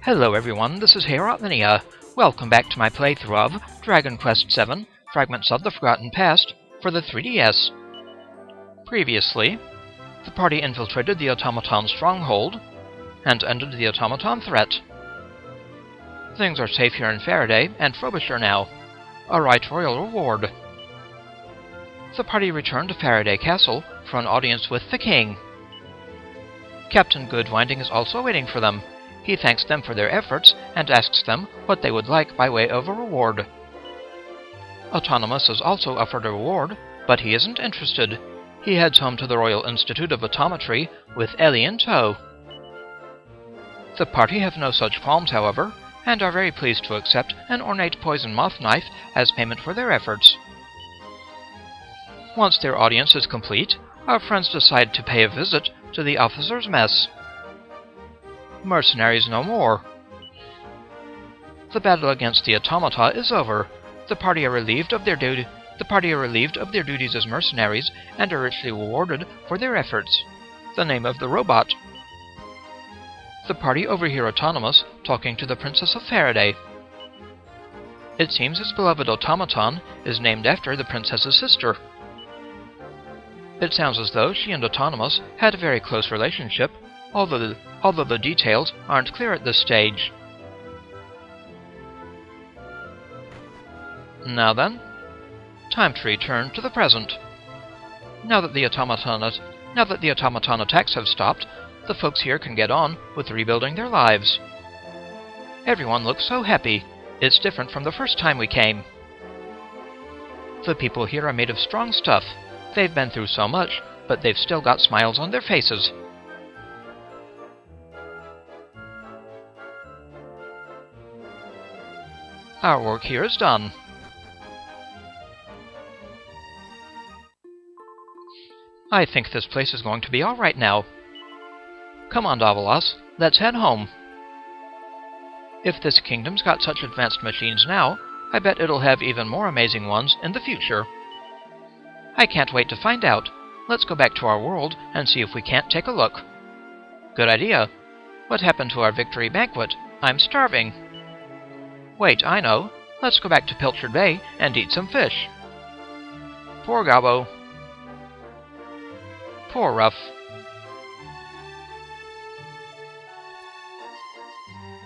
Hello everyone, this is Herotmania. Welcome back to my playthrough of Dragon Quest VII, Fragments of the Forgotten Past, for the 3DS. Previously, the party infiltrated the Automaton Stronghold, and ended the Automaton threat. Things are safe here in Faraday and Frobisher now. A right royal reward. The party returned to Faraday Castle for an audience with the king. Captain Goodwinding is also waiting for them. He thanks them for their efforts and asks them what they would like by way of a reward. Autonomous is also offered a reward, but he isn't interested. He heads home to the Royal Institute of Autometry with Ellie in tow. The party have no such qualms, however, and are very pleased to accept an ornate poison moth knife as payment for their efforts. Once their audience is complete, our friends decide to pay a visit to the officers' mess. Mercenaries no more. The battle against the automata is over. The party are relieved of their duties as mercenaries and are richly rewarded for their efforts. The name of the robot. The party overhear Autonomous talking to the Princess of Faraday. It seems his beloved automaton is named after the princess's sister. It sounds as though she and Autonomous had a very close relationship, although the details aren't clear at this stage. Now then, time to return to the present. Now that the automaton attacks have stopped, the folks here can get on with rebuilding their lives. Everyone looks so happy. It's different from the first time we came. The people here are made of strong stuff. They've been through so much, but they've still got smiles on their faces. Our work here is done. I think this place is going to be all right now. Come on, Davalos, let's head home. If this kingdom's got such advanced machines now, I bet it'll have even more amazing ones in the future. I can't wait to find out. Let's go back to our world and see if we can't take a look. Good idea. What happened to our victory banquet? I'm starving. Wait, I know. Let's go back to Pilchard Bay and eat some fish. Poor Gobbo. Poor Ruff.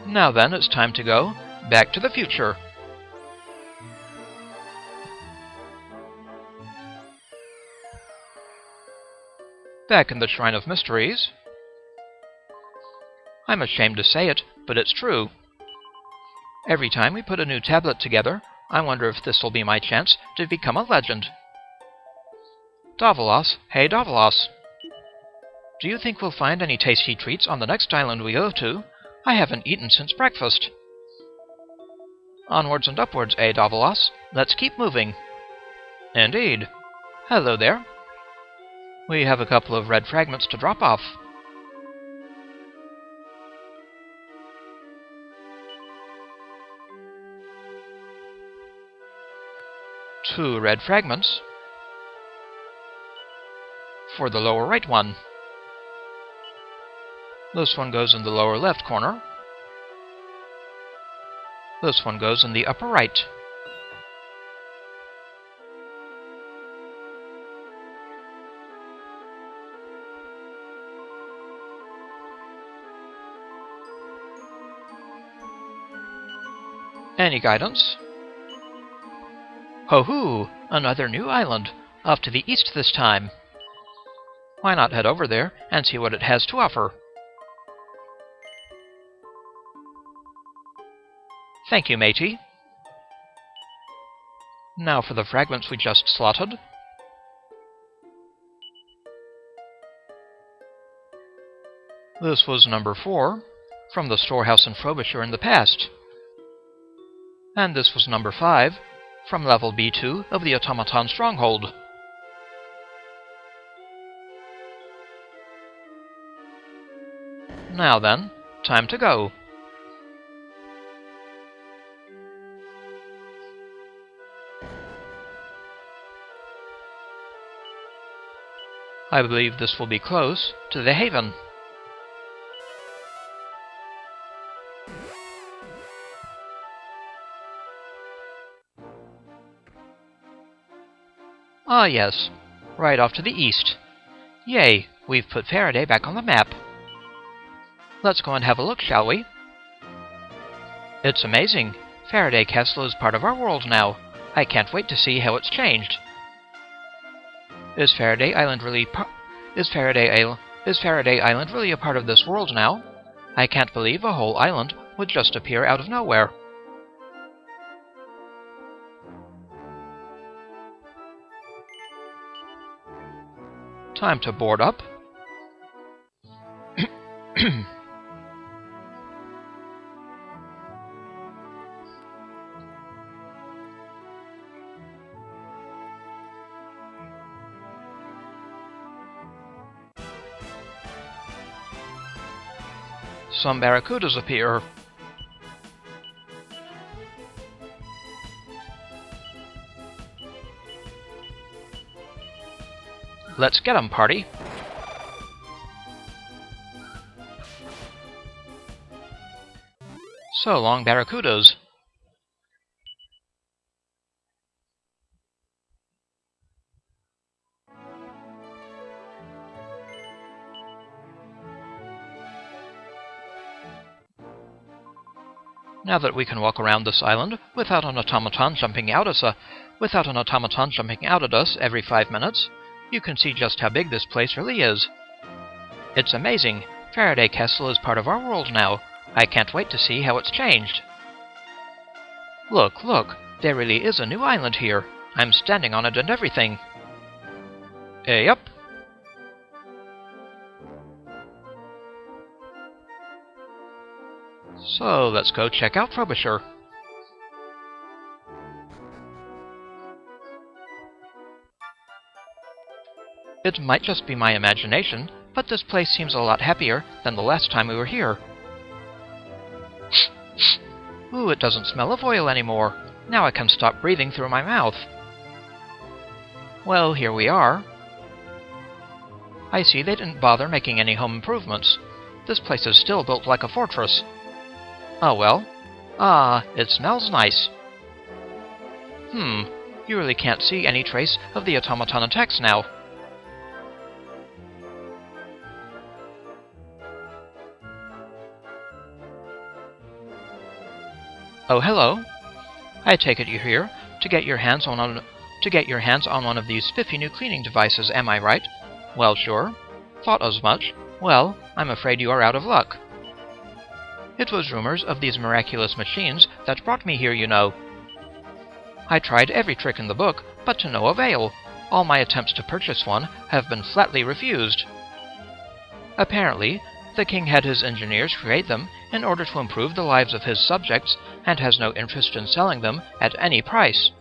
Now then, it's time to go back to the future. Back in the Shrine of Mysteries. I'm ashamed to say it, but it's true. Every time we put a new tablet together, I wonder if this will be my chance to become a legend. Davalos, hey Davalos. Do you think we'll find any tasty treats on the next island we go to? I haven't eaten since breakfast. Onwards and upwards, eh, Davalos? Let's keep moving. Indeed. Hello there. We have a couple of red fragments to drop off. Two red fragments for the lower right one. This one goes in the lower left corner. This one goes in the upper right. Any guidance? Ho-hoo! Another new island, off to the east this time. Why not head over there and see what it has to offer? Thank you, matey. Now for the fragments we just slotted. This was number 4, from the storehouse in Frobisher in the past. And this was number 5, from level B2 of the Automaton Stronghold. Now then, time to go. I believe this will be close to the haven. Ah yes, right off to the east. Yay, we've put Faraday back on the map. Let's go and have a look, shall we? It's amazing. Faraday Castle is part of our world now. I can't wait to see how it's changed. Is Faraday Island really a part of this world now? I can't believe a whole island would just appear out of nowhere. Time to board up. Some barracudas appear. Let's get 'em, party. So long, barracudas. Now that we can walk around this island without an automaton jumping out at us every 5 minutes, you can see just how big this place really is. It's amazing. Faraday Castle is part of our world now. I can't wait to see how it's changed. Look, look, there really is a new island here. I'm standing on it and everything. Yup. So let's go check out Frobisher. It might just be my imagination, but this place seems a lot happier than the last time we were here. Ooh, it doesn't smell of oil anymore. Now I can stop breathing through my mouth. Well, here we are. I see they didn't bother making any home improvements. This place is still built like a fortress. Oh well. Ah, it smells nice. You really can't see any trace of the automaton attacks now. Oh, hello. I take it you're here to get your hands on one of these spiffy new cleaning devices, am I right? Well, sure. Thought as much. Well, I'm afraid you are out of luck. It was rumors of these miraculous machines that brought me here, you know. I tried every trick in the book, but to no avail. All my attempts to purchase one have been flatly refused. Apparently, the king had his engineers create them in order to improve the lives of his subjects, and has no interest in selling them at any price.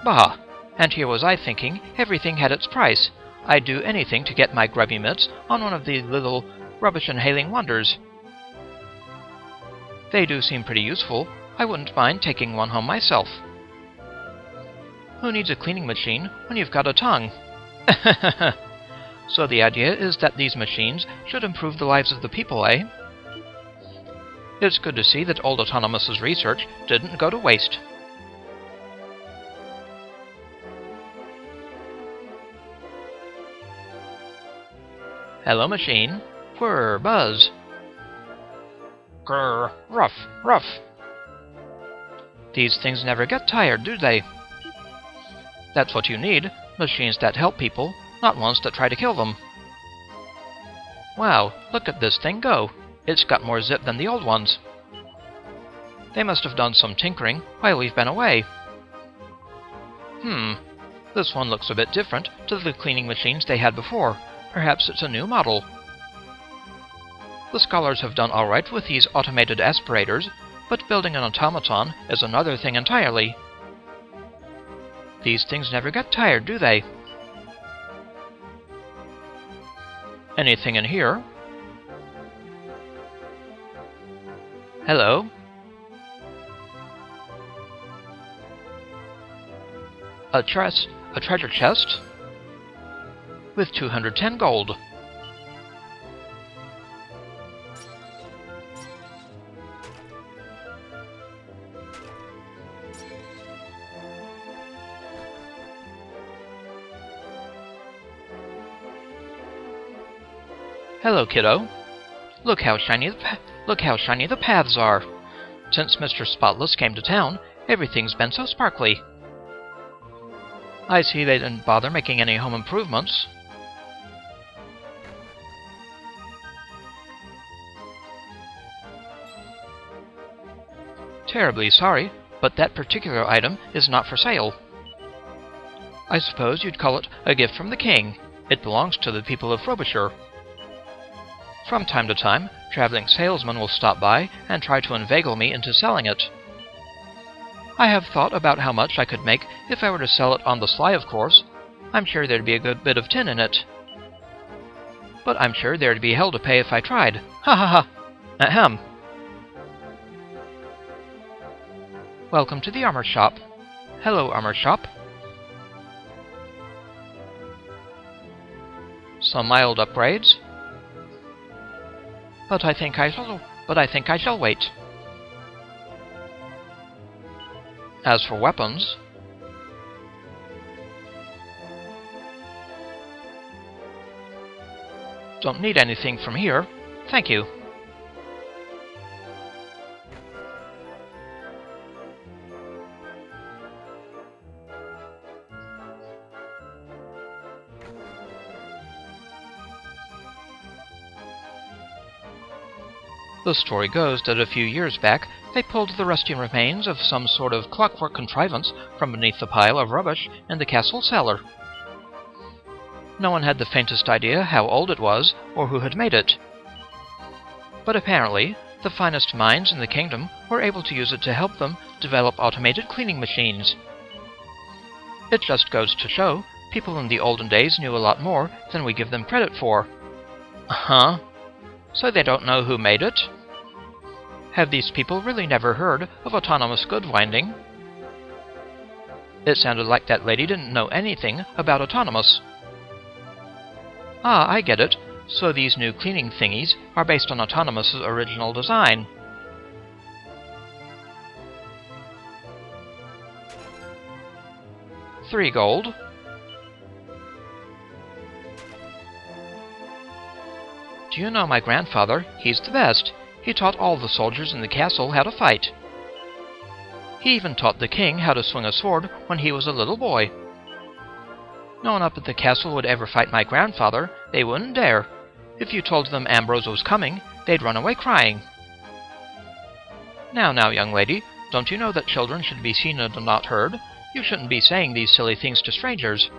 Bah! And here was I thinking everything had its price. I'd do anything to get my grubby mitts on one of these little rubbish-inhaling wonders. They do seem pretty useful. I wouldn't mind taking one home myself. Who needs a cleaning machine when you've got a tongue? So the idea is that these machines should improve the lives of the people, eh? It's good to see that old Autonomous's research didn't go to waste. Hello, machine. Whirr, buzz. Grrr, ruff, ruff. These things never get tired, do they? That's what you need, machines that help people, not ones that try to kill them. Wow, look at this thing go. It's got more zip than the old ones. They must have done some tinkering while we've been away. This one looks a bit different to the cleaning machines they had before. Perhaps it's a new model. The scholars have done alright with these automated aspirators, but building an automaton is another thing entirely. These things never get tired, do they? Anything in here? Hello? A treasure chest? With 210 gold. Hello, kiddo. Look how shiny the paths are. Since Mr. Spotless came to town, everything's been so sparkly. I see they didn't bother making any home improvements. Terribly sorry, but that particular item is not for sale. I suppose you'd call it a gift from the king. It belongs to the people of Frobisher. From time to time, traveling salesmen will stop by and try to inveigle me into selling it. I have thought about how much I could make if I were to sell it on the sly, of course. I'm sure there'd be a good bit of tin in it. But I'm sure there'd be hell to pay if I tried. Ha ha ha! Ahem. Welcome to the armor shop. Hello, armor shop. Some mild upgrades. But I think I shall wait. As for weapons, don't need anything from here. Thank you. The story goes that a few years back, they pulled the rusty remains of some sort of clockwork contrivance from beneath the pile of rubbish in the castle cellar. No one had the faintest idea how old it was or who had made it. But apparently, the finest minds in the kingdom were able to use it to help them develop automated cleaning machines. It just goes to show, people in the olden days knew a lot more than we give them credit for. Huh? So they don't know who made it? Have these people really never heard of autonomous good winding? It sounded like that lady didn't know anything about autonomous. Ah, I get it. So these new cleaning thingies are based on Autonomous's original design. $3 gold. Do you know my grandfather? He's the best. He taught all the soldiers in the castle how to fight. He even taught the king how to swing a sword when he was a little boy. No one up at the castle would ever fight my grandfather. They wouldn't dare. If you told them Ambrose was coming, they'd run away crying. Now, young lady, don't you know that children should be seen and not heard? You shouldn't be saying these silly things to strangers.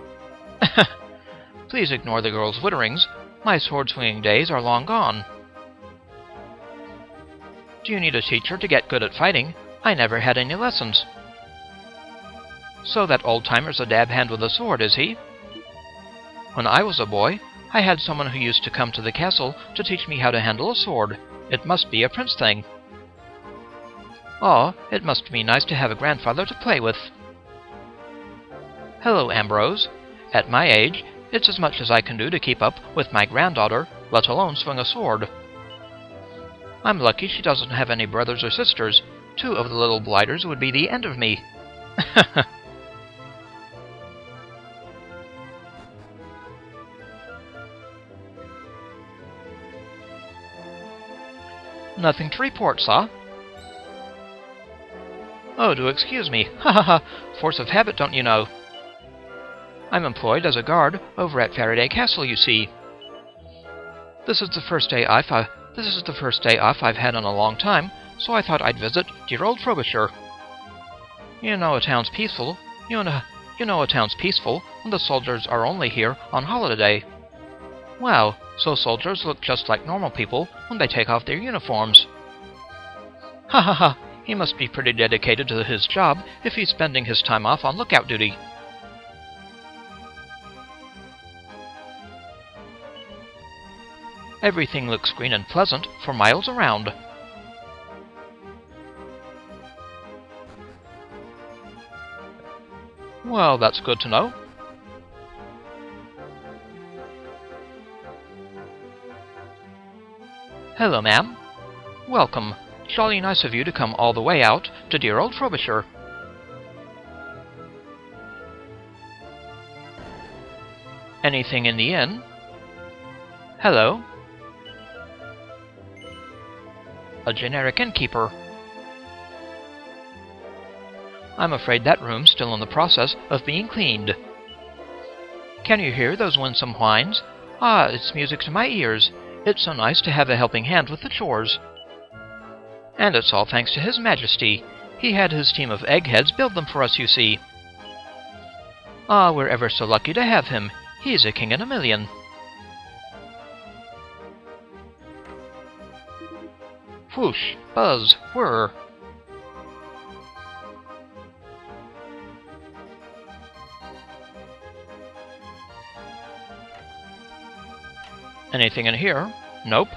Please ignore the girl's witterings. My sword-swinging days are long gone. Do you need a teacher to get good at fighting? I never had any lessons. So that old-timer's a dab hand with a sword, is he? When I was a boy, I had someone who used to come to the castle to teach me how to handle a sword. It must be a prince thing. Aw, it must be nice to have a grandfather to play with. Hello, Ambrose. At my age, it's as much as I can do to keep up with my granddaughter, let alone swing a sword. I'm lucky she doesn't have any brothers or sisters. 2 of the little blighters would be the end of me. Nothing to report, sir. Oh, do excuse me. Ha ha ha. Force of habit, don't you know? I'm employed as a guard over at Faraday Castle, you see. This is the first day off I've had in a long time, so I thought I'd visit dear old Frobisher. You know a town's peaceful when the soldiers are only here on holiday. Wow, so soldiers look just like normal people when they take off their uniforms. Ha ha ha, he must be pretty dedicated to his job if he's spending his time off on lookout duty. Everything looks green and pleasant for miles around. Well, that's good to know. Hello, ma'am. Welcome. Jolly nice of you to come all the way out to dear old Frobisher. Anything in the inn? Hello. a generic innkeeper. I'm afraid that room's still in the process of being cleaned. Can you hear those winsome whines? Ah, it's music to my ears. It's so nice to have a helping hand with the chores. And it's all thanks to His Majesty. He had his team of eggheads build them for us, you see. Ah, we're ever so lucky to have him. He's a king in a million. Whoosh, buzz, whir. Anything in here? Nope.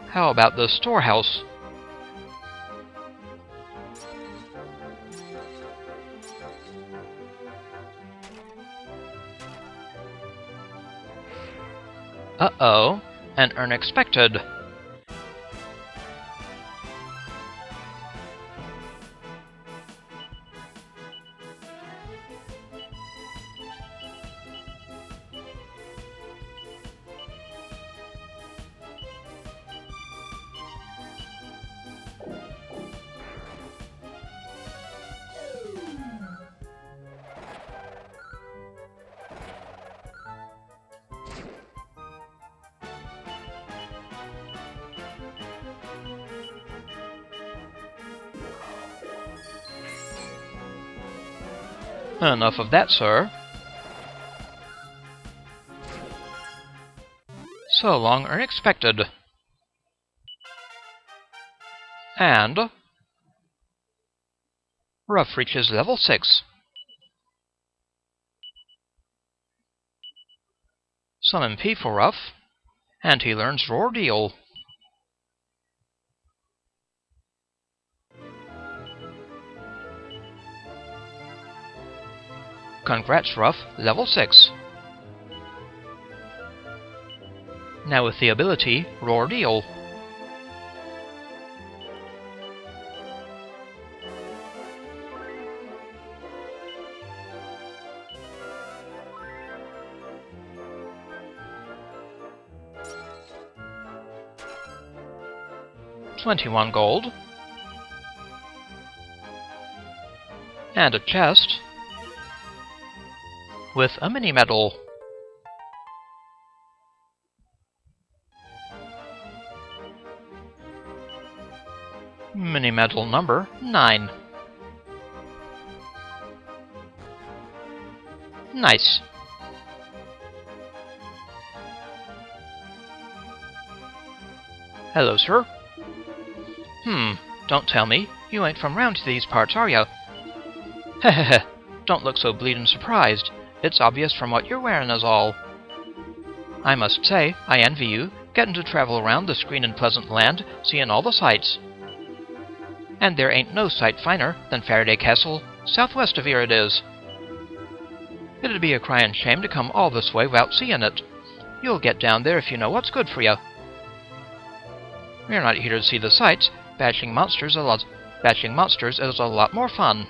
How about the storehouse? Uh-oh, an Urnexpected. Enough of that, sir. So long, Urnexpected. And Ruff reaches level 6. Some MP for Ruff, and he learns Roar Deal. Congrats, Ruff, level 6. Now with the ability Roar Deal. $21 gold. And a chest with a mini-medal. Mini-medal number 9. Nice. Hello, sir. Don't tell me. You ain't from round these parts, are ya? Heh. Don't look so bleedin' surprised. It's obvious from what you're wearing is all. I must say, I envy you, getting to travel around this green and pleasant land, seeing all the sights. And there ain't no sight finer than Faraday Castle, southwest of here it is. It'd be a cryin' shame to come all this way without seeing it. You'll get down there if you know what's good for you. We're not here to see the sights. Bashing monsters is a lot more fun.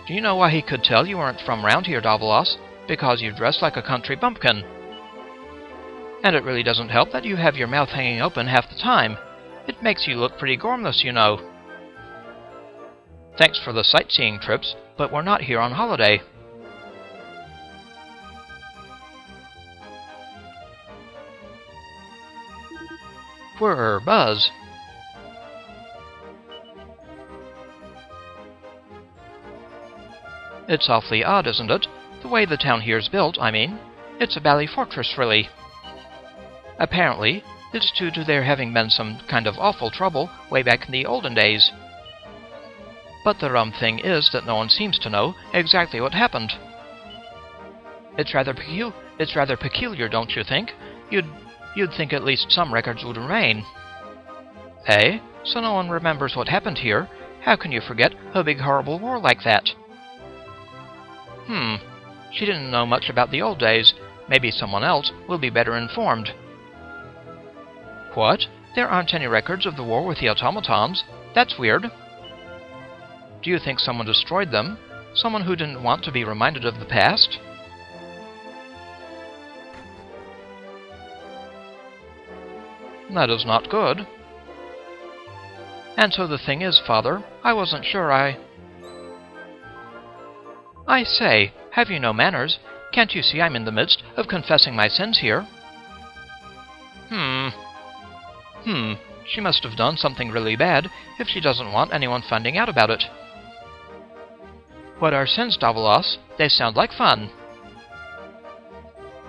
Do you know why he could tell you weren't from round here, Davos? Because you dress like a country bumpkin. And it really doesn't help that you have your mouth hanging open half the time. It makes you look pretty gormless, you know. Thanks for the sightseeing trips, but we're not here on holiday. Whirr, buzz. It's awfully odd, isn't it? The way the town here's built, I mean. It's a bally fortress, really. Apparently, it's due to there having been some kind of awful trouble way back in the olden days. But the rum thing is that no one seems to know exactly what happened. It's rather peculiar, don't you think? You'd think at least some records would remain. Eh? So no one remembers what happened here? How can you forget a big horrible war like that? She didn't know much about the old days. Maybe someone else will be better informed. What? There aren't any records of the war with the automatons? That's weird. Do you think someone destroyed them? Someone who didn't want to be reminded of the past? That is not good. And so the thing is, Father, I wasn't sure I say, have you no manners? Can't you see I'm in the midst of confessing my sins here? She must have done something really bad if she doesn't want anyone finding out about it. What are sins, Davalos? They sound like fun.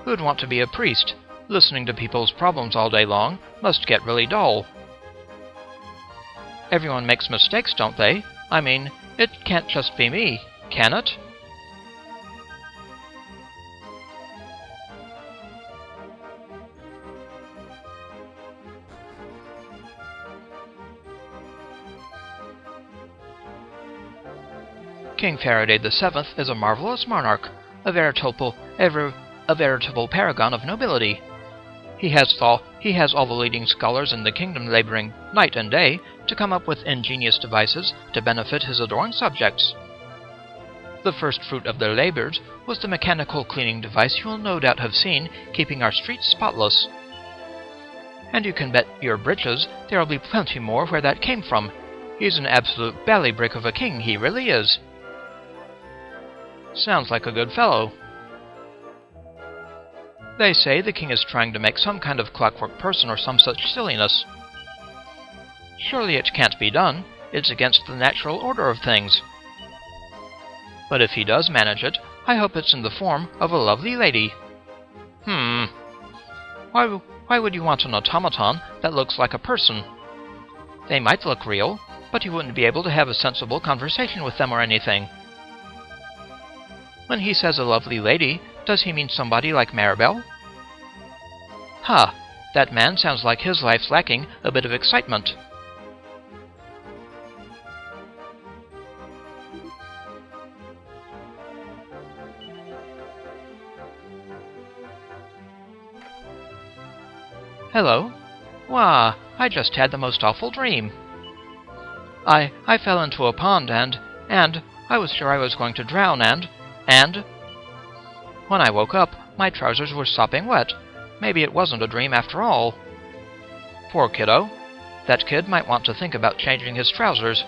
Who'd want to be a priest? Listening to people's problems all day long must get really dull. Everyone makes mistakes, don't they? I mean, it can't just be me, can it? King Faraday VII is a marvelous monarch, a veritable paragon of nobility. He has all the leading scholars in the kingdom laboring night and day to come up with ingenious devices to benefit his adoring subjects. The first fruit of their labors was the mechanical cleaning device you will no doubt have seen, keeping our streets spotless. And you can bet your britches there will be plenty more where that came from. He's an absolute ballybrick of a king, he really is. Sounds like a good fellow. They say the king is trying to make some kind of clockwork person or some such silliness. Surely it can't be done. It's against the natural order of things. But if he does manage it, I hope it's in the form of a lovely lady. Why would you want an automaton that looks like a person? They might look real, but you wouldn't be able to have a sensible conversation with them or anything. When he says a lovely lady, does he mean somebody like Maribel? That man sounds like his life's lacking a bit of excitement. Hello? Wah, I just had the most awful dream. I fell into a pond and I was sure I was going to drown and when I woke up, my trousers were sopping wet. Maybe it wasn't a dream after all. Poor kiddo. That kid might want to think about changing his trousers.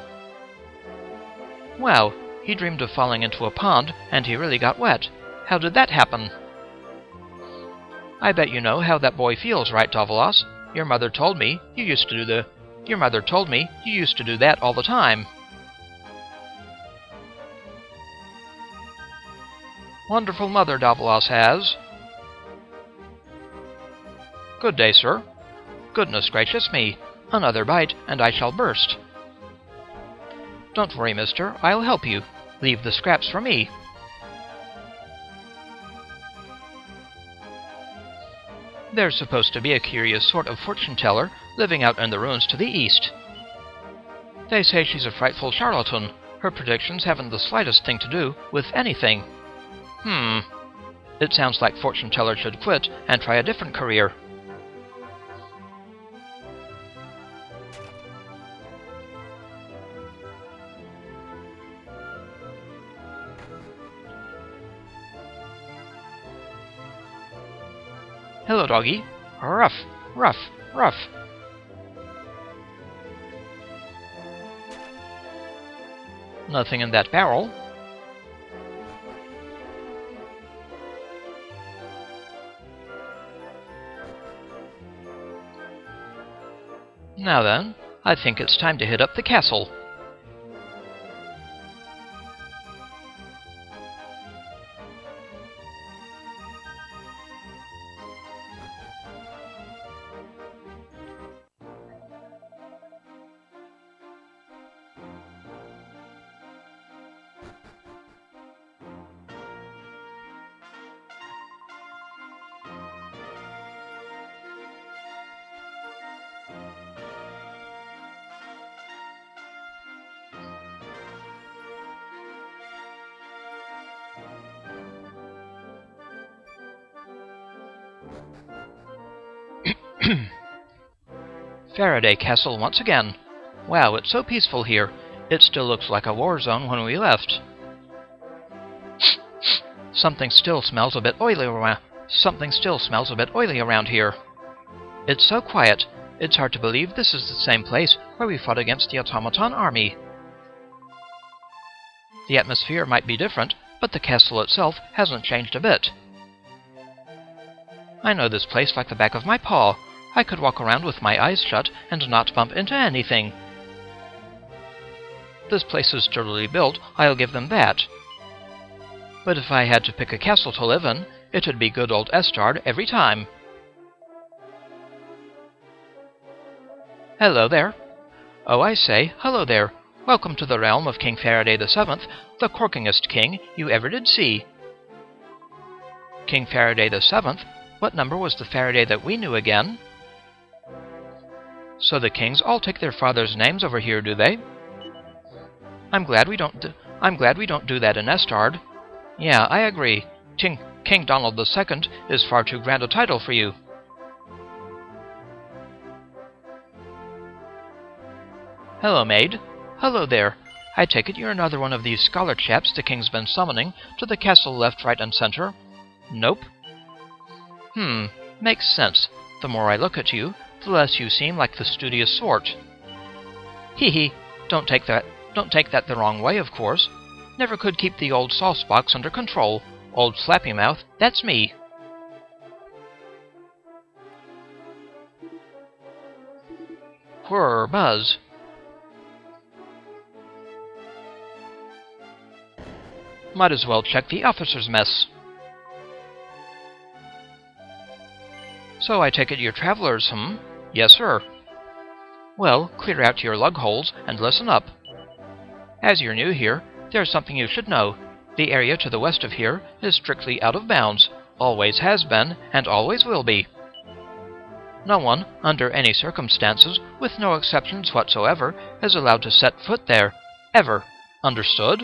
Well, he dreamed of falling into a pond, and he really got wet. How did that happen? I bet you know how that boy feels, right, Davalos? Your mother told me you used to do that all the time. Wonderful mother Davalos has. Good day, sir. Goodness gracious me. Another bite, and I shall burst. Don't worry, mister. I'll help you. Leave the scraps for me. There's supposed to be a curious sort of fortune-teller living out in the ruins to the east. They say she's a frightful charlatan. Her predictions haven't the slightest thing to do with anything. It sounds like fortune-teller should quit and try a different career. Hello, doggy. Ruff, ruff, ruff. Nothing in that barrel. Now then, I think it's time to hit up the castle. Faraday Castle once again. Wow, it's so peaceful here. It still looks like a war zone when we left. Something still smells a bit oily around here. It's so quiet, it's hard to believe this is the same place where we fought against the Automaton army. The atmosphere might be different, but the castle itself hasn't changed a bit. I know this place like the back of my paw. I could walk around with my eyes shut and not bump into anything. This place is sturdily built, I'll give them that. But if I had to pick a castle to live in, it would be good old Estard every time. Hello there. Oh, I say, hello there. Welcome to the realm of King Faraday VII, the corkingest king you ever did see. King Faraday VII? What number was the Faraday that we knew again? So the kings all take their father's names over here, do they? I'm glad we don't do that in Estard. Yeah, I agree. King Donald II is far too grand a title for you. Hello, maid. Hello there. I take it you're another one of these scholar chaps the king's been summoning to the castle left, right, and center? Nope. Makes sense. The more I look at you, the less you seem like the studious sort. Hee. Don't take that the wrong way, of course. Never could keep the old saucebox under control. Old Slappy Mouth, that's me. Whirr, buzz. Might as well check the officer's mess. So I take it you're travelers, Yes, sir. Well, clear out your lug holes and listen up. As you're new here, there's something you should know. The area to the west of here is strictly out of bounds, always has been, and always will be. No one, under any circumstances, with no exceptions whatsoever, is allowed to set foot there. Ever. Understood?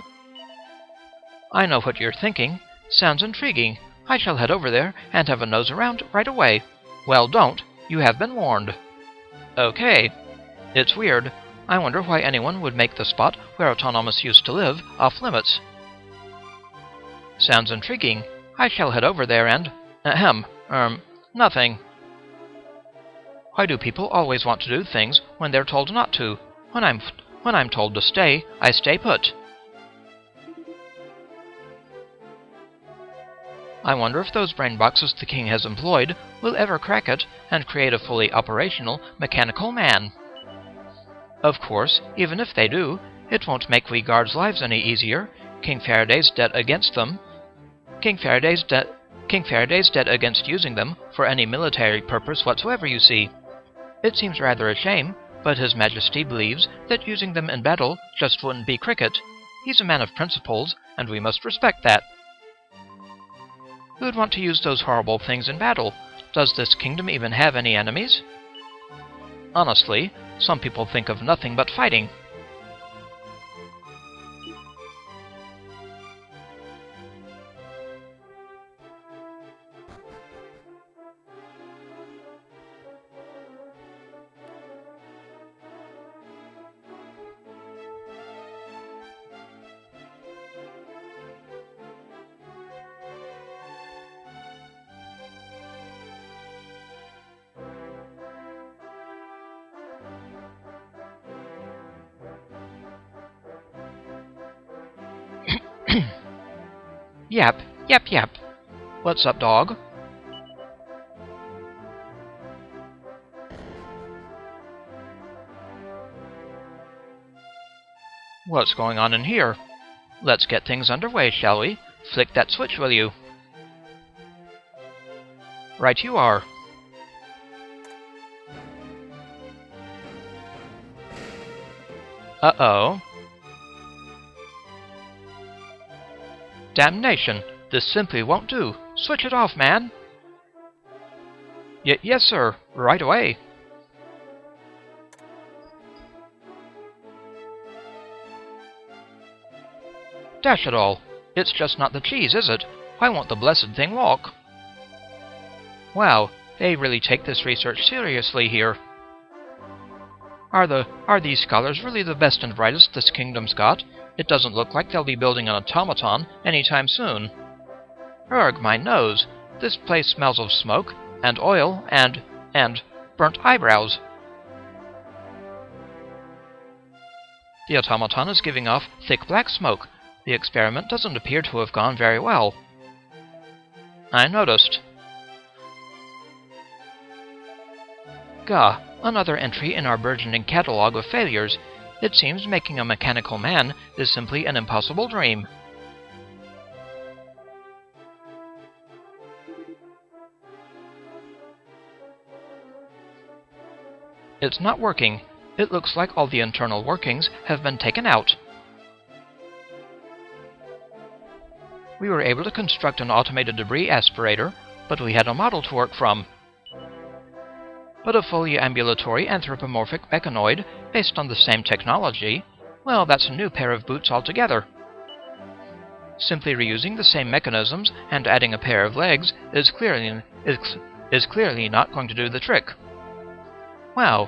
I know what you're thinking. Sounds intriguing. I shall head over there and have a nose around right away. Well, don't. You have been warned. Okay. It's weird. I wonder why anyone would make the spot where Autonomous used to live off-limits. Sounds intriguing. I shall head over there and... nothing. Why do people always want to do things when they're told not to? When I'm told to stay, I stay put. I wonder if those brain boxes the king has employed will ever crack it and create a fully operational mechanical man. Of course, even if they do, it won't make we guards' lives any easier. King Faraday's dead against them. King Faraday's dead against using them for any military purpose whatsoever, you see. It seems rather a shame, but His Majesty believes that using them in battle just wouldn't be cricket. He's a man of principles, and we must respect that. Who'd want to use those horrible things in battle? Does this kingdom even have any enemies? Honestly, some people think of nothing but fighting. Yap, yap, yap. What's up, dog? What's going on in here? Let's get things underway, shall we? Flick that switch, will you? Right you are. Uh-oh. Damnation! This simply won't do. Switch it off, man! Yes, sir. Right away. Dash it all. It's just not the cheese, is it? Why won't the blessed thing walk? Wow, they really take this research seriously here. Are these scholars really the best and brightest this kingdom's got? It doesn't look like they'll be building an automaton anytime soon. Urgh, my nose! This place smells of smoke, and oil, and burnt eyebrows. The automaton is giving off thick black smoke. The experiment doesn't appear to have gone very well. I noticed. Gah, another entry in our burgeoning catalogue of failures. It seems making a mechanical man is simply an impossible dream. It's not working. It looks like all the internal workings have been taken out. We were able to construct an automated debris aspirator, but we had a model to work from. But a fully ambulatory anthropomorphic mechanoid based on the same technology, well, that's a new pair of boots altogether. Simply reusing the same mechanisms and adding a pair of legs is clearly not going to do the trick. Wow.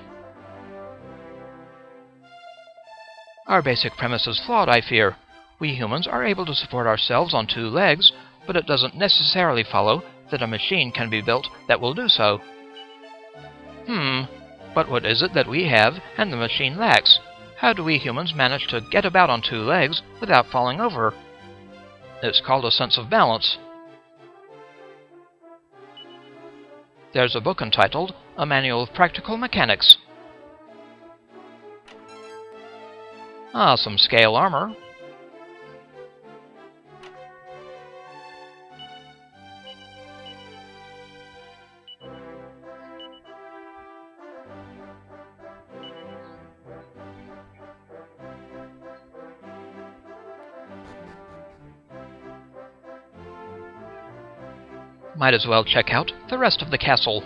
Our basic premise is flawed, I fear. We humans are able to support ourselves on 2 legs, but it doesn't necessarily follow that a machine can be built that will do so. But what is it that we have and the machine lacks? How do we humans manage to get about on 2 legs without falling over? It's called a sense of balance. There's a book entitled A Manual of Practical Mechanics. Ah, some Scale Armour. Might as well check out the rest of the castle.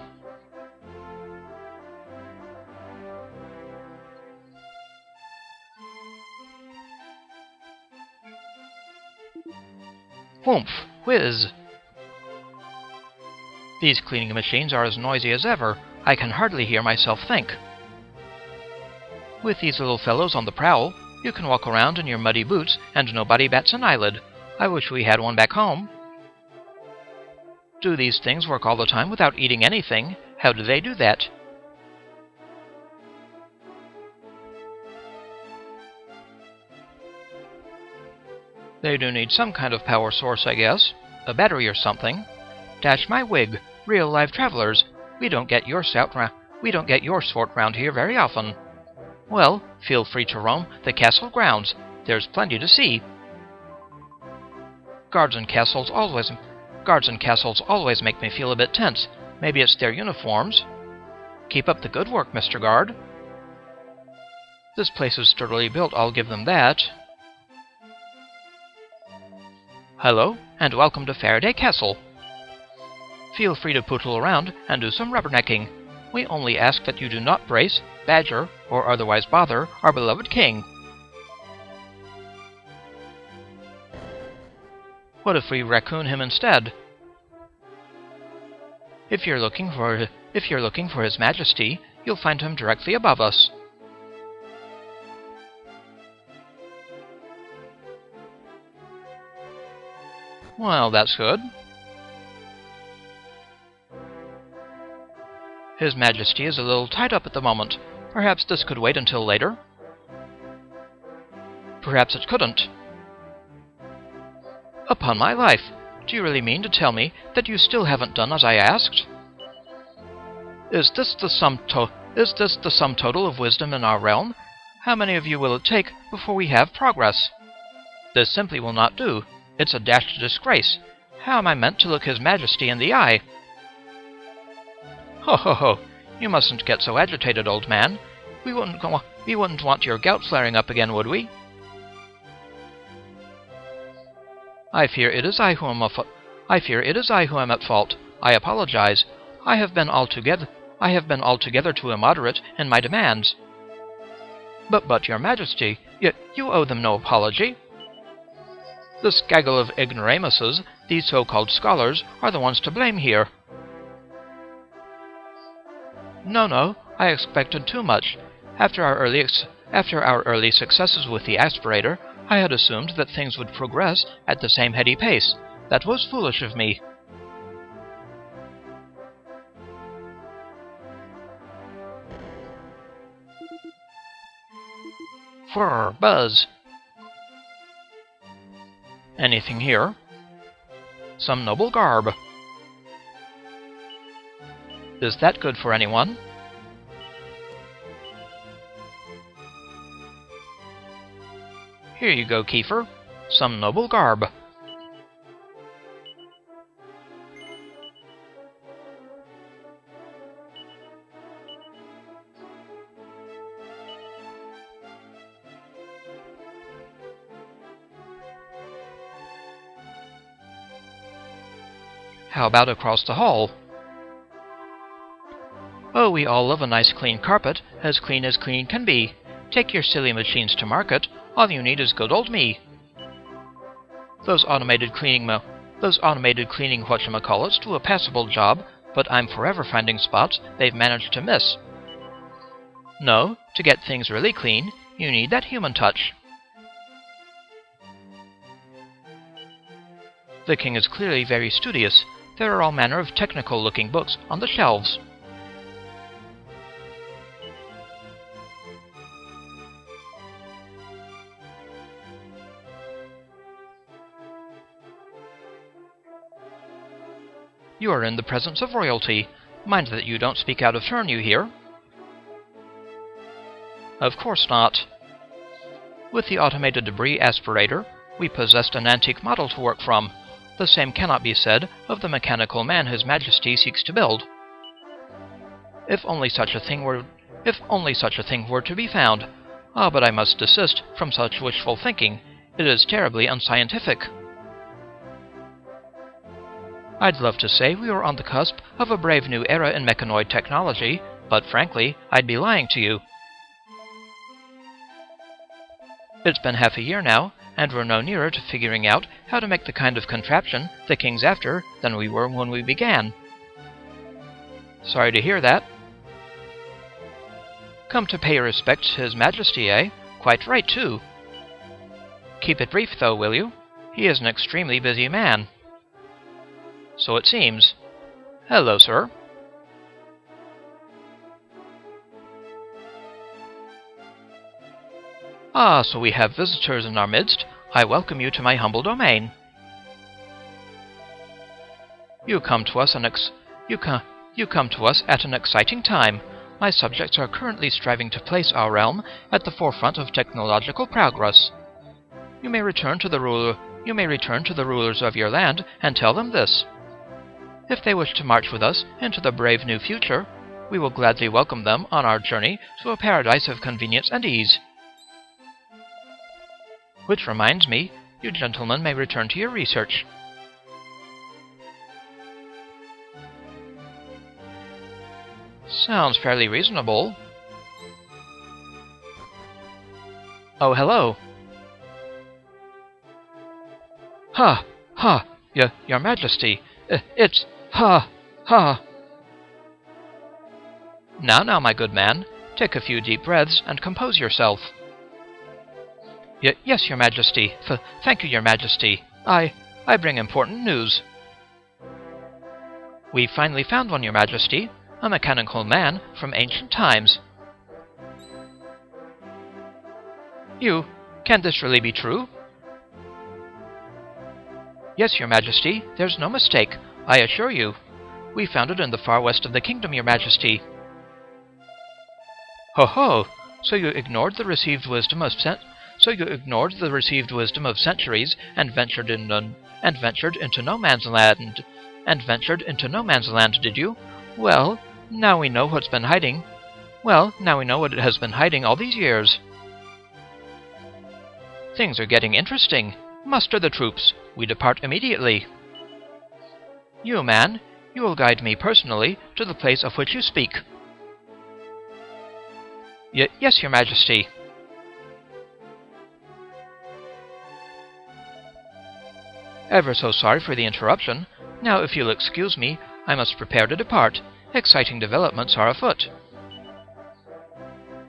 Whoomph! Whiz! These cleaning machines are as noisy as ever. I can hardly hear myself think. With these little fellows on the prowl, you can walk around in your muddy boots and nobody bats an eyelid. I wish we had one back home. Do these things work all the time without eating anything? How do they do that? They do need some kind of power source, I guess. A battery or something. Dash my wig! Real live travelers! We don't get your sort round here very often. Well, feel free to roam the castle grounds. There's plenty to see. Guards and castles always make me feel a bit tense. Maybe it's their uniforms. Keep up the good work, Mr. Guard. This place is sturdily built, I'll give them that. Hello, and welcome to Faraday Castle. Feel free to pootle around and do some rubbernecking. We only ask that you do not brace, badger, or otherwise bother our beloved king. What if we raccoon him instead? If you're looking for His Majesty, you'll find him directly above us. Well, that's good. His Majesty is a little tied up at the moment. Perhaps this could wait until later? Perhaps it couldn't. Upon my life, do you really mean to tell me that you still haven't done as I asked? Is this the sum total of wisdom in our realm? How many of you will it take before we have progress? This simply will not do. It's a dashed disgrace. How am I meant to look His Majesty in the eye? Ho ho ho! You mustn't get so agitated, old man. We wouldn't want your gout flaring up again, would we? I fear it is I who am at fault. I apologize. I have been altogether too immoderate in my demands. But your Majesty, you owe them no apology. This gaggle of ignoramuses, these so-called scholars, are the ones to blame here. No, I expected too much. After our early successes with the aspirator, I had assumed that things would progress at the same heady pace. That was foolish of me. Whirr, buzz. Anything here? Some Noble Garb. Is that good for anyone? Here you go, Kiefer. Some Noble Garb. How about across the hall? Oh, we all love a nice clean carpet, as clean can be. Take your silly machines to market, all you need is good old me. Those automated cleaning whatchamacallits do a passable job, but I'm forever finding spots they've managed to miss. No, to get things really clean, you need that human touch. The king is clearly very studious. There are all manner of technical-looking books on the shelves. You are in the presence of royalty. Mind that you don't speak out of turn, you hear? Of course not. With the automated debris aspirator, we possessed an antique model to work from. The same cannot be said of the mechanical man His Majesty seeks to build. If only such a thing were to be found. Ah, but I must desist from such wishful thinking. It is terribly unscientific. I'd love to say we were on the cusp of a brave new era in mechanoid technology, but frankly, I'd be lying to you. It's been half a year now, and we're no nearer to figuring out how to make the kind of contraption the king's after than we were when we began. Sorry to hear that. Come to pay your respects to His Majesty, eh? Quite right, too. Keep it brief, though, will you? He is an extremely busy man. So it seems. Hello, sir. Ah, so we have visitors in our midst. I welcome you to my humble domain. You come to us at an exciting time. My subjects are currently striving to place our realm at the forefront of technological progress. You may return to the rulers of your land and tell them this. If they wish to march with us into the brave new future, we will gladly welcome them on our journey to a paradise of convenience and ease. Which reminds me, you gentlemen may return to your research. Sounds fairly reasonable. Oh, hello. Ha! Ha! Your Majesty! It's... Ha! Ha! Now, my good man, take a few deep breaths and compose yourself. Yes, Your Majesty. Thank you, Your Majesty. I bring important news. We've finally found one, Your Majesty. A mechanical man from ancient times. Can this really be true? Yes, Your Majesty. There's no mistake. I assure you. We found it in the far west of the kingdom, Your Majesty. Ho ho! So you ignored the received wisdom of centuries and ventured into no man's land, did you? Well, now we know what it has been hiding all these years. Things are getting interesting. Muster the troops. We depart immediately. You, man, you will guide me personally to the place of which you speak. Yes, Your Majesty. Ever so sorry for the interruption. Now, if you'll excuse me, I must prepare to depart. Exciting developments are afoot.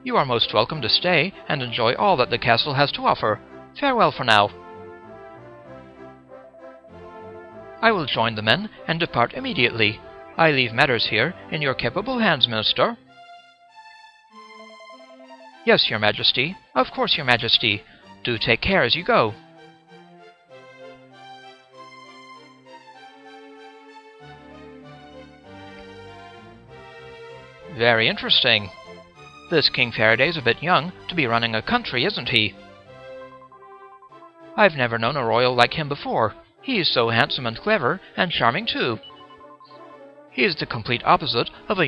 You are most welcome to stay and enjoy all that the castle has to offer. Farewell for now. I will join the men and depart immediately. I leave matters here in your capable hands, Minister. Yes, Your Majesty. Of course, Your Majesty. Do take care as you go. Very interesting. This King Faraday's a bit young to be running a country, isn't he? I've never known a royal like him before. He's so handsome and clever, and charming too. He's the complete opposite of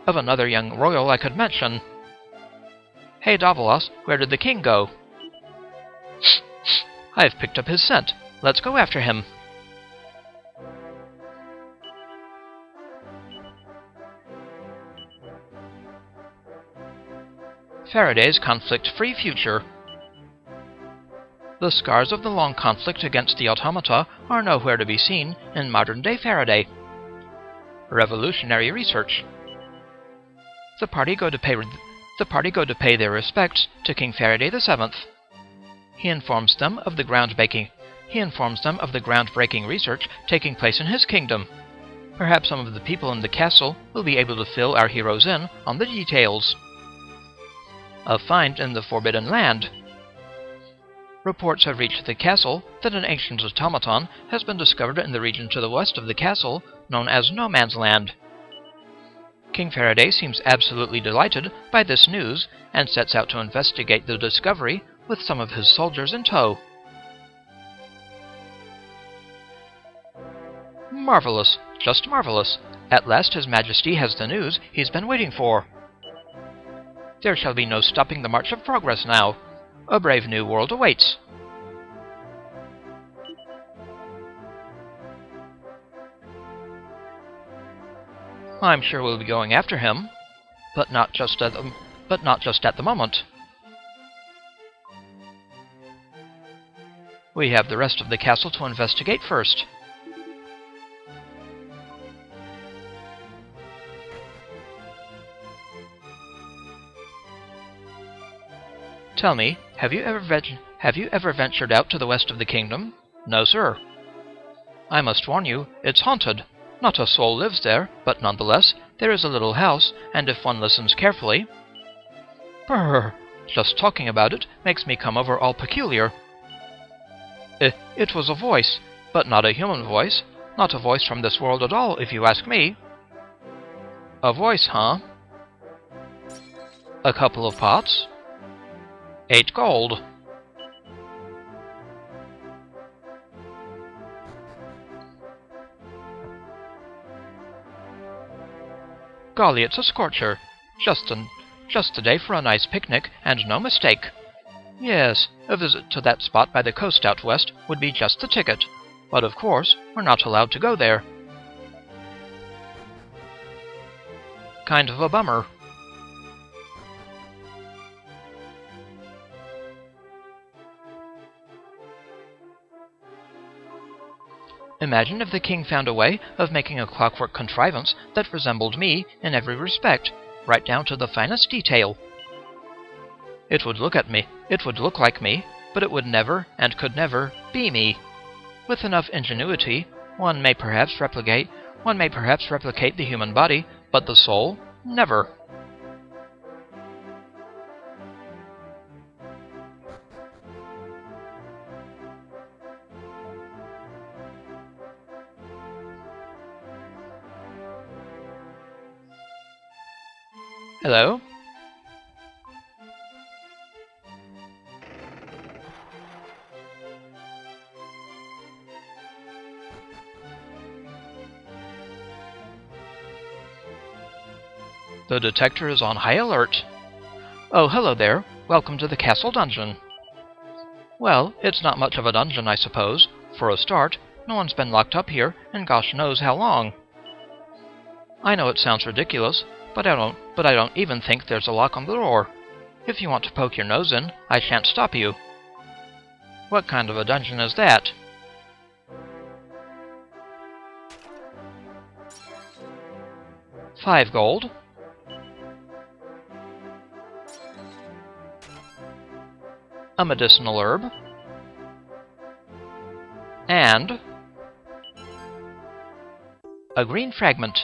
another young royal I could mention. Hey Davalos, where did the king go? I've picked up his scent. Let's go after him. Faraday's conflict-free future. The scars of the long conflict against the automata are nowhere to be seen in modern-day Faraday. Revolutionary research. The party go to pay their respects to King Faraday VII. He informs them of the groundbreaking research taking place in his kingdom. Perhaps some of the people in the castle will be able to fill our heroes in on the details. A find in the Forbidden Land. Reports have reached the castle that an ancient automaton has been discovered in the region to the west of the castle, known as No Man's Land. King Faraday seems absolutely delighted by this news and sets out to investigate the discovery with some of his soldiers in tow. Marvelous, just marvelous. At last His Majesty has the news he's been waiting for. There shall be no stopping the march of progress now. A brave new world awaits. I'm sure we'll be going after him, but not just at the moment. We have the rest of the castle to investigate first. Tell me, have you ever ventured out to the west of the kingdom? No, sir. I must warn you, it's haunted. Not a soul lives there, but nonetheless, there is a little house, and if one listens carefully... Brrr! Just talking about it makes me come over all peculiar. It was a voice, but not a human voice. Not a voice from this world at all, if you ask me. A voice, huh? A couple of pots? 8 gold. Golly, it's a scorcher. Just a day for a nice picnic, and no mistake. Yes, a visit to that spot by the coast out west would be just the ticket. But of course, we're not allowed to go there. Kind of a bummer. Imagine if the king found a way of making a clockwork contrivance that resembled me in every respect, right down to the finest detail. It would look like me, but it would never and could never be me. With enough ingenuity, one may perhaps replicate the human body, but the soul, never. Hello? The detector is on high alert. Oh, hello there. Welcome to the castle dungeon. Well, it's not much of a dungeon, I suppose. For a start, no one's been locked up here in gosh knows how long. I know it sounds ridiculous, but I don't even think there's a lock on the door. If you want to poke your nose in, I shan't stop you. What kind of a dungeon is that? $5 gold. A medicinal herb. And A green fragment.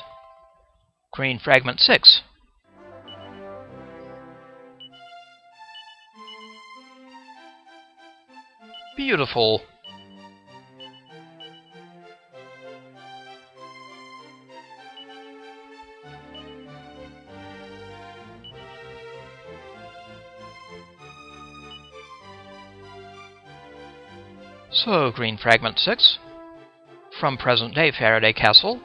Green Fragment 6. Beautiful. So, Green Fragment 6, from present-day Faraday Castle.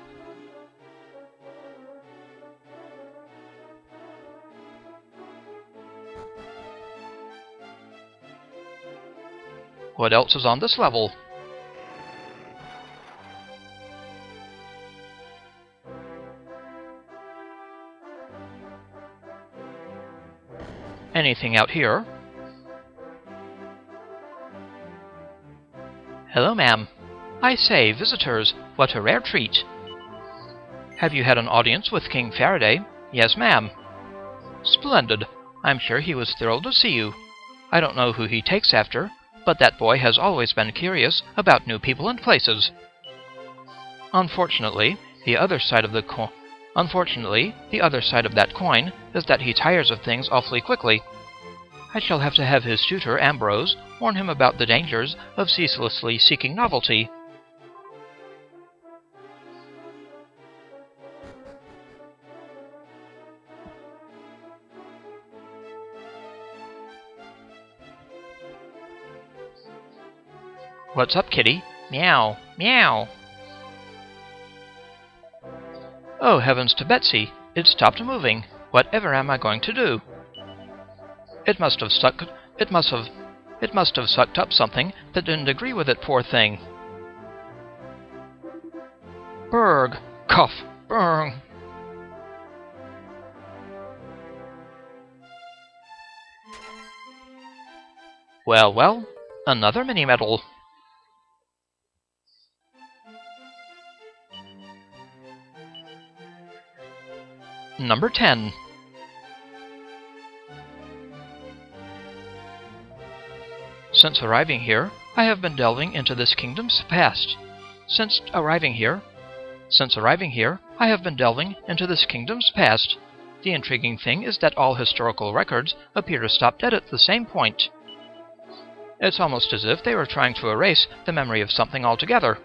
What else is on this level? Anything out here? Hello, ma'am. I say, visitors, what a rare treat. Have you had an audience with King Faraday? Yes, ma'am. Splendid. I'm sure he was thrilled to see you. I don't know who he takes after, but that boy has always been curious about new people and places. Unfortunately, the other side of that coin is that he tires of things awfully quickly. I shall have to have his tutor, Ambrose, warn him about the dangers of ceaselessly seeking novelty. What's up, kitty? Meow, meow. Oh, heavens to Betsy! It stopped moving. Whatever am I going to do? It must have sucked up something that didn't agree with it, poor thing. Berg, cough, burn. Well, well, another mini-medal. Number 10. Since arriving here, I have been delving into this kingdom's past. Since arriving here, I have been delving into this kingdom's past. The intriguing thing is that all historical records appear to stop dead at the same point. It's almost as if they were trying to erase the memory of something altogether.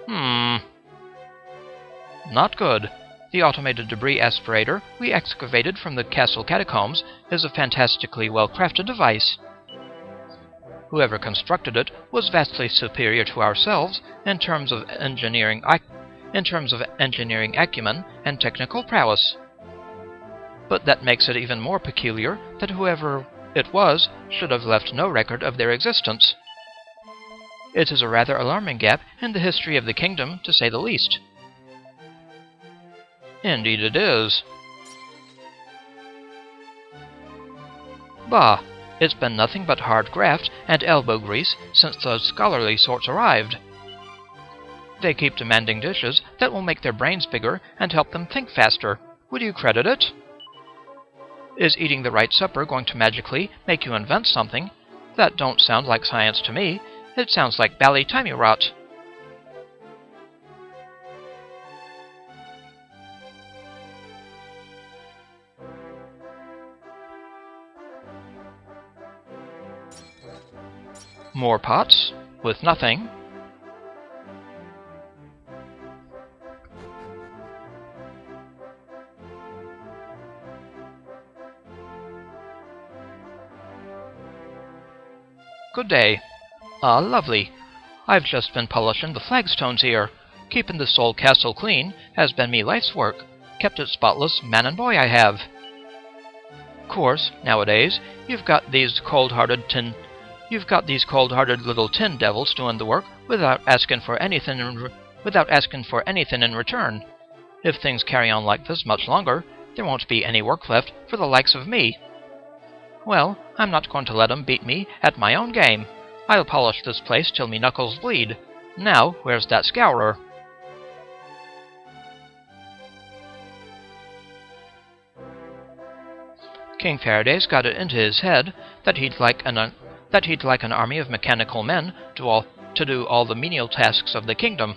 Not good. The automated debris aspirator we excavated from the castle catacombs is a fantastically well-crafted device. Whoever constructed it was vastly superior to ourselves in terms of engineering acumen and technical prowess. But that makes it even more peculiar that whoever it was should have left no record of their existence. It is a rather alarming gap in the history of the kingdom, to say the least. Indeed it is. Bah! It's been nothing but hard graft and elbow grease since those scholarly sorts arrived. They keep demanding dishes that will make their brains bigger and help them think faster. Would you credit it? Is eating the right supper going to magically make you invent something? That don't sound like science to me. It sounds like bally-timey rot. More pots, with nothing. Good day. Ah, lovely. I've just been polishing the flagstones here. Keeping the Soul Castle clean has been me life's work. Kept it spotless, man and boy I have. Course, nowadays, you've got these cold-hearted little tin devils doing the work without asking for anything in return. If things carry on like this much longer, there won't be any work left for the likes of me. Well, I'm not going to let 'em beat me at my own game. I'll polish this place till me knuckles bleed. Now, where's that scourer? King Faraday's got it into his head that he'd like an army of mechanical men to do all the menial tasks of the kingdom.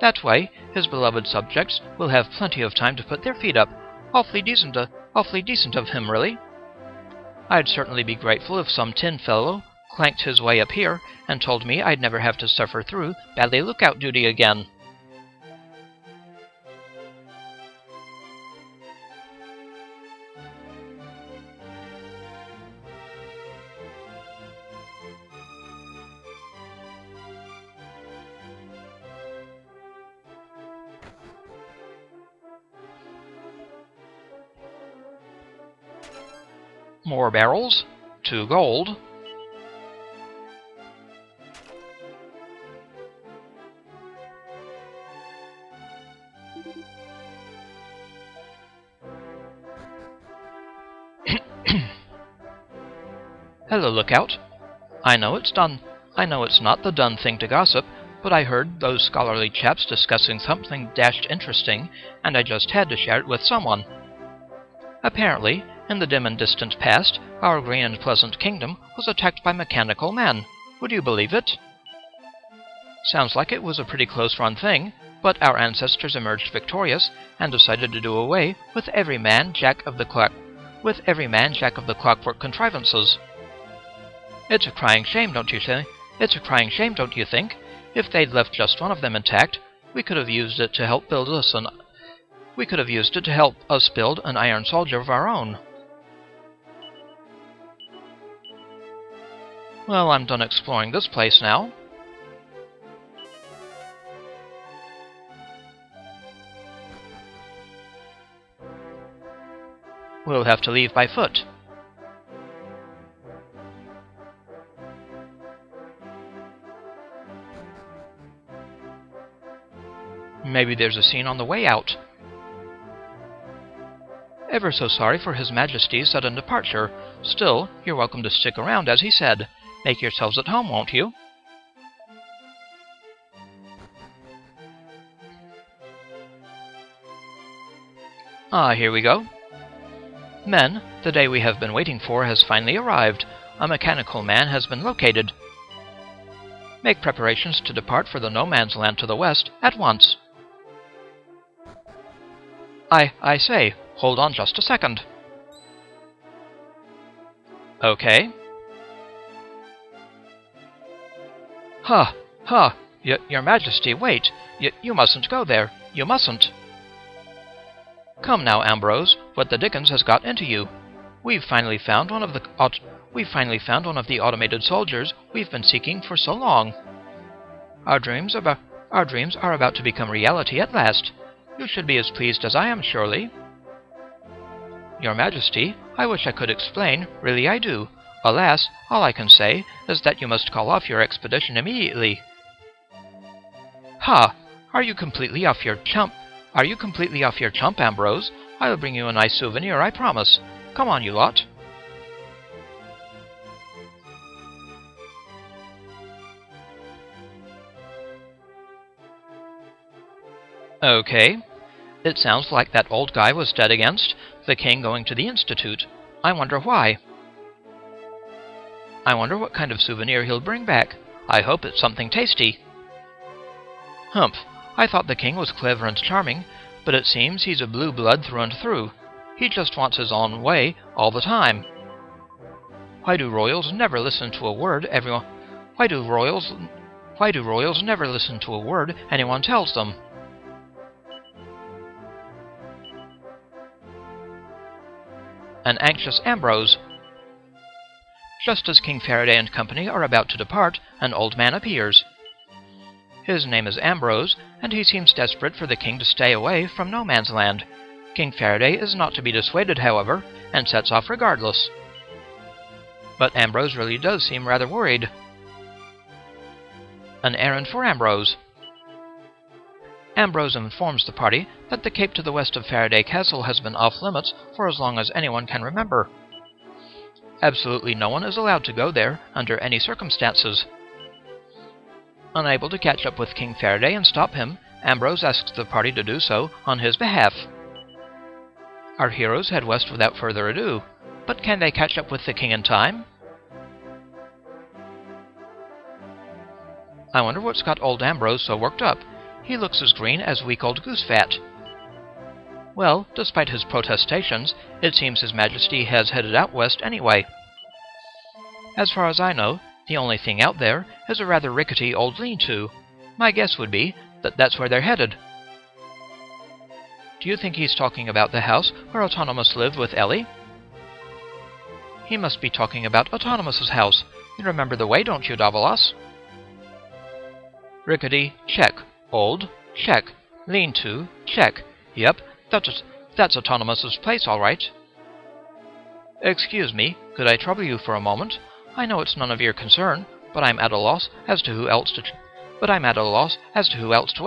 That way, his beloved subjects will have plenty of time to put their feet up. Awfully decent of him, really. I'd certainly be grateful if some tin fellow clanked his way up here and told me I'd never have to suffer through badly lookout duty again. More barrels, 2 gold. Hello, Lookout. I know it's not the done thing to gossip, but I heard those scholarly chaps discussing something dashed interesting, and I just had to share it with someone. Apparently, in the dim and distant past, our green and pleasant kingdom was attacked by mechanical men. Would you believe it? Sounds like it was a pretty close-run thing, but our ancestors emerged victorious and decided to do away with every man jack of the clockwork contrivances. It's a crying shame, don't you say? It's a crying shame, don't you think? If they'd left just one of them intact, we could have used it to help us build an iron soldier of our own. Well, I'm done exploring this place now. We'll have to leave by foot. Maybe there's a scene on the way out. Ever so sorry for His Majesty's sudden departure. Still, you're welcome to stick around, as he said. Make yourselves at home, won't you? Ah, here we go. Men, the day we have been waiting for has finally arrived. A mechanical man has been located. Make preparations to depart for the no man's land to the west at once. I say, hold on just a second. Okay. Your Majesty, wait. You mustn't go there. You mustn't. Come now, Ambrose. What the dickens has got into you? We've finally found one of the automated soldiers we've been seeking for so long. Our dreams are about to become reality at last. You should be as pleased as I am, surely. Your Majesty, I wish I could explain. Really, I do. Alas, all I can say is that you must call off your expedition immediately. Ha! Are you completely off your chump, Ambrose? I'll bring you a nice souvenir, I promise. Come on, you lot. Okay. It sounds like that old guy was dead against the king going to the Institute. I wonder why. I wonder what kind of souvenir he'll bring back. I hope it's something tasty. Humph. I thought the king was clever and charming, but it seems he's a blue blood through and through. He just wants his own way all the time. Why do royals never listen to a word anyone tells them? An anxious Ambrose. Just as King Faraday and company are about to depart, an old man appears. His name is Ambrose, and he seems desperate for the king to stay away from no man's land. King Faraday is not to be dissuaded, however, and sets off regardless. But Ambrose really does seem rather worried. An errand for Ambrose. Ambrose informs the party that the cape to the west of Faraday Castle has been off-limits for as long as anyone can remember. Absolutely no one is allowed to go there under any circumstances. Unable to catch up with King Faraday and stop him, Ambrose asks the party to do so on his behalf. Our heroes head west without further ado, but can they catch up with the king in time? I wonder what's got old Ambrose so worked up. He looks as green as week old goose fat. Well, despite his protestations, it seems His Majesty has headed out west anyway. As far as I know, the only thing out there is a rather rickety old lean-to. My guess would be that that's where they're headed. Do you think he's talking about the house where Autonomous lived with Ellie? He must be talking about Autonomous's house. You remember the way, don't you, Davalos? Rickety, check. Old, check. Lean-to, check. Yep, that's Autonomous's place, all right. Excuse me, could I trouble you for a moment? I know it's none of your concern, but I'm at a loss as to who else to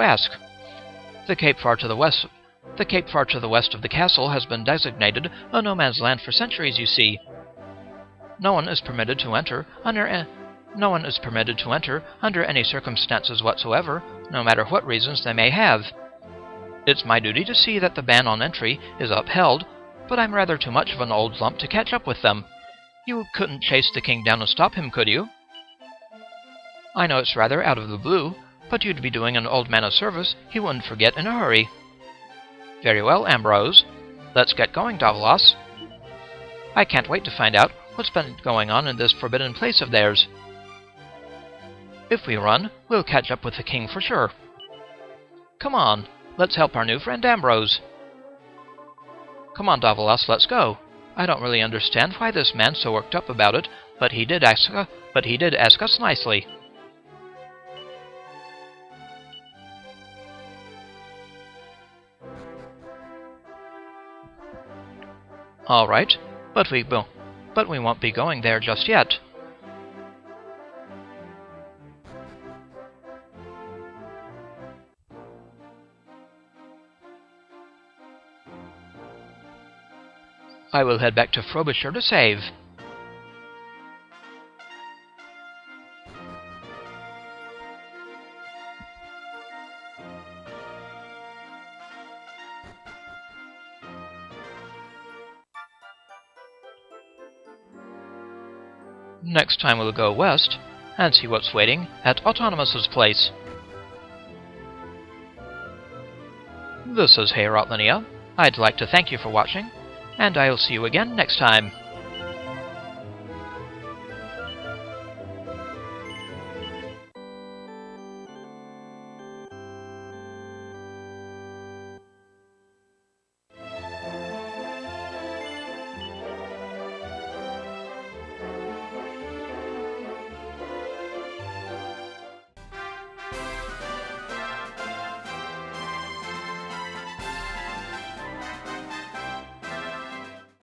ask. The cape far to the west of the castle has been designated a no man's land for centuries, you see. No one is permitted to enter under any circumstances whatsoever, no matter what reasons they may have. It's my duty to see that the ban on entry is upheld, but I'm rather too much of an old lump to catch up with them. You couldn't chase the king down and stop him, could you? I know it's rather out of the blue, but you'd be doing an old man a service he wouldn't forget in a hurry. Very well, Ambrose. Let's get going, Davalos. I can't wait to find out what's been going on in this forbidden place of theirs. If we run, we'll catch up with the king for sure. Come on, let's help our new friend Ambrose. Come on, Davalos, let's go. I don't really understand why this man's so worked up about it, but he did ask us nicely. All right, but we won't be going there just yet. I will head back to Frobisher to save. Next time we'll go west and see what's waiting at Autonomous's place. This is I'd like to thank you for watching, and I'll see you again next time.